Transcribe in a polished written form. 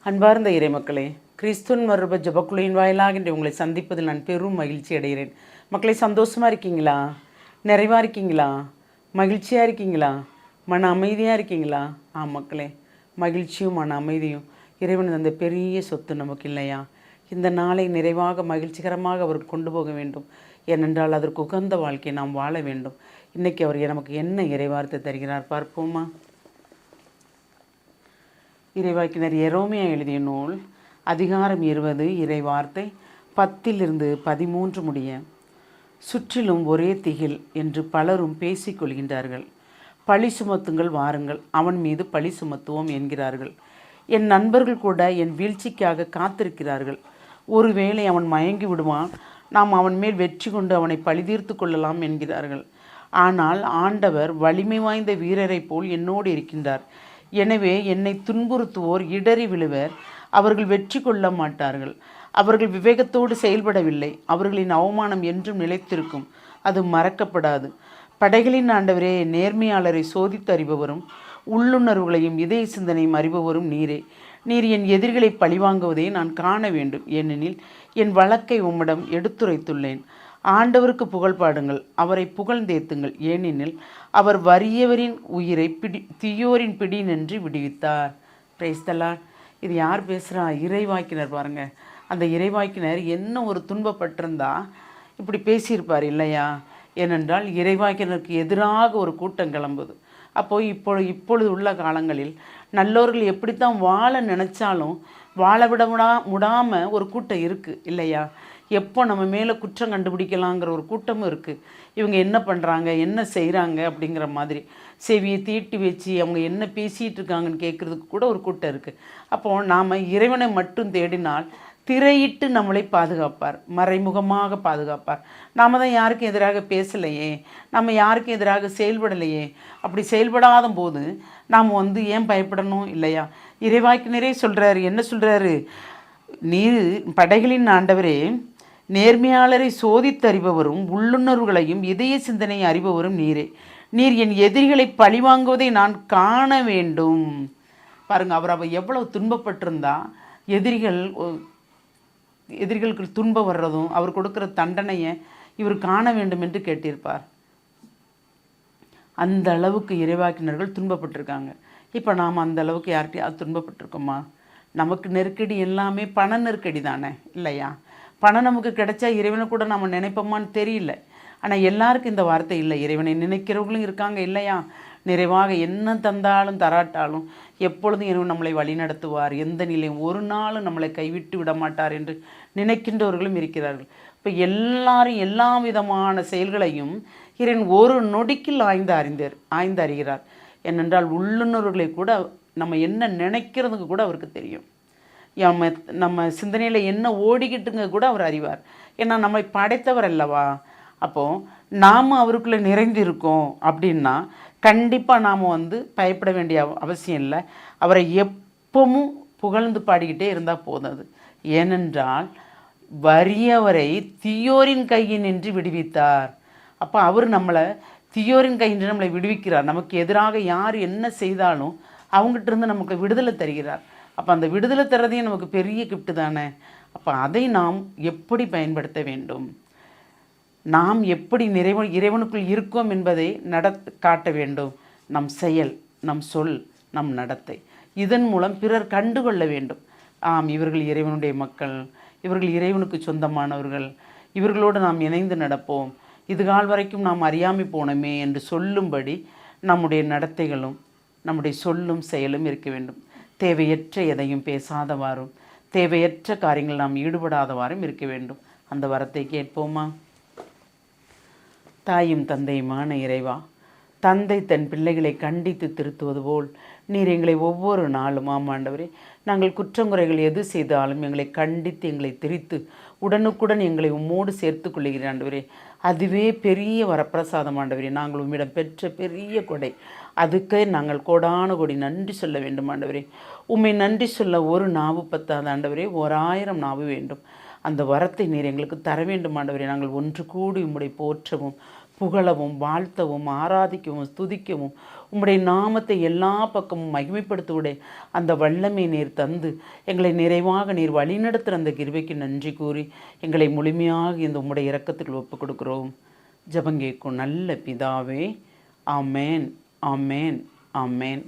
அன்பார்ந்த இறைமக்களே, கிறிஸ்துவின் மறுப ஜெபக்குழுவின் வாயிலாக இன்று உங்களை சந்திப்பதில் நான் பெரும் மகிழ்ச்சி அடைகிறேன். மக்களை, சந்தோஷமாக இருக்கீங்களா? நிறைவாக இருக்கீங்களா? மகிழ்ச்சியாக இருக்கீங்களா? மன அமைதியாக இருக்கீங்களா? மக்களே, மகிழ்ச்சியும் மன அமைதியும் இறைவன் அந்த பெரிய சொத்து நமக்கு இல்லையா? இந்த நாளை நிறைவாக மகிழ்ச்சிகரமாக அவர் கொண்டு போக வேண்டும். ஏனென்றால் அதற்கு உகந்த வாழ்க்கையை நாம் வாழ வேண்டும். இன்றைக்கி அவர் நமக்கு என்ன இறைவார்த்தை தருகிறார் பார்ப்போமா? இறைவாக்கினர் எரோமியா எழுதிய நூல் அதிகாரம் 20 இறைவார்த்தை 10-13 முடிய. சுற்றிலும் ஒரே திகில் என்று பலரும் பேசிக்கொள்கின்றார்கள். பழி சுமத்துங்கள், வாருங்கள், அவன் மீது பழி சுமத்துவோம் என்கிறார்கள். என் நண்பர்கள் கூட என் வீழ்ச்சிக்காக காத்திருக்கிறார்கள். ஒருவேளை அவன் மயங்கி விடுவான், நாம் அவன் மேல் வெற்றி கொண்டு அவனை பழிதீர்த்து கொள்ளலாம் என்கிறார்கள். ஆனால் ஆண்டவர் வலிமை வாய்ந்த வீரரை போல் என்னோடு இருக்கின்றார். எனவே என்னை துன்புறுத்துவோர் இடறி விழுவர், அவர்கள் வெற்றி கொள்ள மாட்டார்கள். அவர்கள் விவேகத்தோடு செயல்படவில்லை. அவர்களின் அவமானம் என்றும் நிலைத்திருக்கும், அது மறக்கப்படாது. படைகளின் ஆண்டவரே, நேர்மையாளரை சோதித்து அறிபவரும் உள்ளுணர்வுகளையும் இதய சிந்தனையும் அறிபவரும் நீரே. நீர் என் எதிரிகளை பழிவாங்குவதை நான் காண வேண்டும். ஏனெனில் என் வழக்கை உம்மிடம் எடுத்துரைத்துள்ளேன். ஆண்டவருக்கு புகழ் பாடுங்கள், அவரை புகழ்ந்தேத்துங்கள். ஏனெனில் அவர் வறியவரின் உயிரை தீயோரின் பிடி நின்று விடுவித்தார். Praise the Lord. இது யார் பேசுகிறா? இறைவாக்கினர். பாருங்கள், அந்த இறைவாக்கினர் என்ன ஒரு துன்பப்பட்டிருந்தா இப்படி பேசியிருப்பார் இல்லையா? ஏனென்றால் இறைவாக்கினருக்கு எதிராக ஒரு கூட்டம் கிளம்புது. அப்போது இப்பொழுது உள்ள காலங்களில் நல்லோர்கள் எப்படித்தான் வாழ நினச்சாலும் வாழ விடாமல் ஒரு கூட்டம் இருக்குது இல்லையா? எப்போ நம்ம மேலே குற்றம் கண்டுபிடிக்கலாங்கிற ஒரு கூட்டமும் இருக்குது. இவங்க என்ன பண்ணுறாங்க, என்ன செய்கிறாங்க அப்படிங்கிற மாதிரி செவியை தீட்டி வச்சு அவங்க என்ன பேசிகிட்டு இருக்காங்கன்னு கேட்குறதுக்கு கூட ஒரு கூட்டம் இருக்குது. அப்போது நாம் இறைவனை மட்டும் தேடினால் திரையிட்டு நம்மளை பாதுகாப்பார், மறைமுகமாக பாதுகாப்பார். நாம் தான் யாருக்கும் எதிராக பேசலையே, நம்ம யாருக்கும் எதிராக செயல்படலையே. அப்படி செயல்படாத போது நாம் ஏன் பயப்படணும் இல்லையா? இறைவாக்கினரே சொல்கிறாரு, என்ன சொல்கிறாரு? நீர் படைகளின் ஆண்டவரே, நேர்மையாளரை சோதித்தறிபவரும் உள்ளுணர்வுகளையும் இதய சிந்தனையை அறிபவரும் நீரே. நீர் என் எதிரிகளை பழிவாங்குவதை நான் காண வேண்டும். பாருங்கள், அவர் எவ்வளவு துன்பப்பட்டிருந்தா எதிரிகளுக்கு துன்பம் வர்றதும் அவர் கொடுக்குற தண்டனையை இவர் காண வேண்டும் என்று கேட்டிருப்பார். அந்த அளவுக்கு இறைவாக்கினர்கள் துன்பப்பட்டிருக்காங்க. இப்போ நாம் அந்த அளவுக்கு யார்கிட்டையாவது துன்பப்பட்டிருக்கோமா? நமக்கு நெருக்கடி எல்லாமே பண நெருக்கடி தானே இல்லையா? பணம் நமக்கு கிடைச்சா இறைவனை கூட நம்ம நினைப்போமான்னு தெரியல. ஆனால் எல்லாருக்கும் இந்த வார்த்தை இல்லை. இறைவனை நினைக்கிறவங்களும் இருக்காங்க இல்லையா? நிறைவாக என்ன தந்தாலும் தராட்டாலும் எப்பொழுதும் இறைவன் நம்மளை வழி நடத்துவார், எந்த நிலையும் ஒரு நாளும் நம்மளை கைவிட்டு விட மாட்டார் என்று நினைக்கின்றவர்களும் இருக்கிறார்கள். இப்போ எல்லாரும் எல்லா விதமான செயல்களையும் இறைவன் ஒரு நொடிக்கில் ஆய்ந்து அறிகிறார். ஏனென்றால் உள்ளுணர்வுகளை கூட நம்ம என்ன நினைக்கிறதுக்கு கூட அவருக்கு தெரியும். நம்ம சிந்தனையில் என்ன ஓடிக்கிட்டுங்க கூட அவர் அறிவார். ஏன்னா நம்மை படைத்தவர் அல்லவா? அப்போது நாம் அவருக்குள்ளே நிறைந்திருக்கோம் அப்படின்னா கண்டிப்பாக நாம் பயப்பட வேண்டிய அவசியம் இல்லை. அவரை எப்பவும் புகழ்ந்து பாடிக்கிட்டே இருந்தால் போதும். அது ஏனென்றால் வறியவரை தீயோரின் கையினின்று விடுவித்தார். அப்போ அவர் நம்மளை தீயோரின் கையின்றி நம்மளை விடுவிக்கிறார். நமக்கு எதிராக யார் என்ன செய்தாலும் அவங்ககிட்ட இருந்து நமக்கு விடுதலை தருகிறார். அப்போ அந்த விடுதலை தர்றதையும் நமக்கு பெரிய கிஃப்ட்டு தானே. அப்போ அதை நாம் எப்படி பயன்படுத்த வேண்டும், நாம் எப்படி இறைவனுக்குள் இருக்கோம் என்பதை காட்ட வேண்டும். நம் செயல், நம் சொல், நம் நடத்தை, இதன் மூலம் பிறர் கண்டுகொள்ள வேண்டும். இவர்கள் இறைவனுடைய மக்கள், இவர்கள் இறைவனுக்கு சொந்தமானவர்கள், இவர்களோடு நாம் இணைந்து நடப்போம், இதுகால் வரைக்கும் நாம் அறியாமல் போனோமே என்று சொல்லும்படி நம்முடைய நடத்தைகளும் நம்முடைய சொல்லும் செயலும் இருக்க வேண்டும். தேவையற்ற எதையும் பேசாதவாறும் தேவையற்ற காரியங்கள் நாம் ஈடுபடாதவாறும் இருக்க வேண்டும். அந்த வரத்தை கேட்போமா? தாயும் தந்தையுமான இறைவா, தந்தை தன் பிள்ளைகளை கண்டித்து திருத்துவது போல் நீர் எங்களை ஒவ்வொரு நாளும் ஆண்டவரே, நாங்கள் குற்றங்குறைகள் எது செய்தாலும் எங்களை கண்டித்து எங்களை திரித்து உடனுக்குடன் எங்களை உம்மோடு சேர்த்து கொள்ளுகிறேன் ஆண்டவரே. அதுவே பெரிய வரப்பிரசாதம் ஆண்டவரே. நாங்கள் உம்மிடம் பெற்ற பெரிய கொடை. அதுக்கே நாங்கள் கோடான கோடி நன்றி சொல்ல வேண்டும் ஆண்டவரே. உம்மை நன்றி சொல்ல ஒரு நாவு பத்தாது ஆண்டவரே, 1000 நாவு வேண்டும். அந்த வரத்தை நீர் எங்களுக்கு தர வேண்டும் ஆண்டவரே. நாங்கள் ஒன்று கூடி உம்முடைய போற்றவும் புகழவும் வாழ்த்தவும் ஆராதிக்கவும் ஸ்துதிக்கவும் உம்முடைய நாமத்தை எல்லா பக்கமும் மகிமைப்படுத்துவடைய அந்த வல்லமை நீர் தந்து எங்களை நிறைவாக நீர் வழிநடத்துகிற அந்த கிருபைக்கு நன்றி கூறி எங்களை முழுமையாக இந்த உம்முடைய இரக்கத்துக்கு ஒப்புக் கொடுக்கிறோம். ஜெபங்கேக்கும் நல்ல பிதாவே. ஆமேன், ஆமேன், ஆமேன்.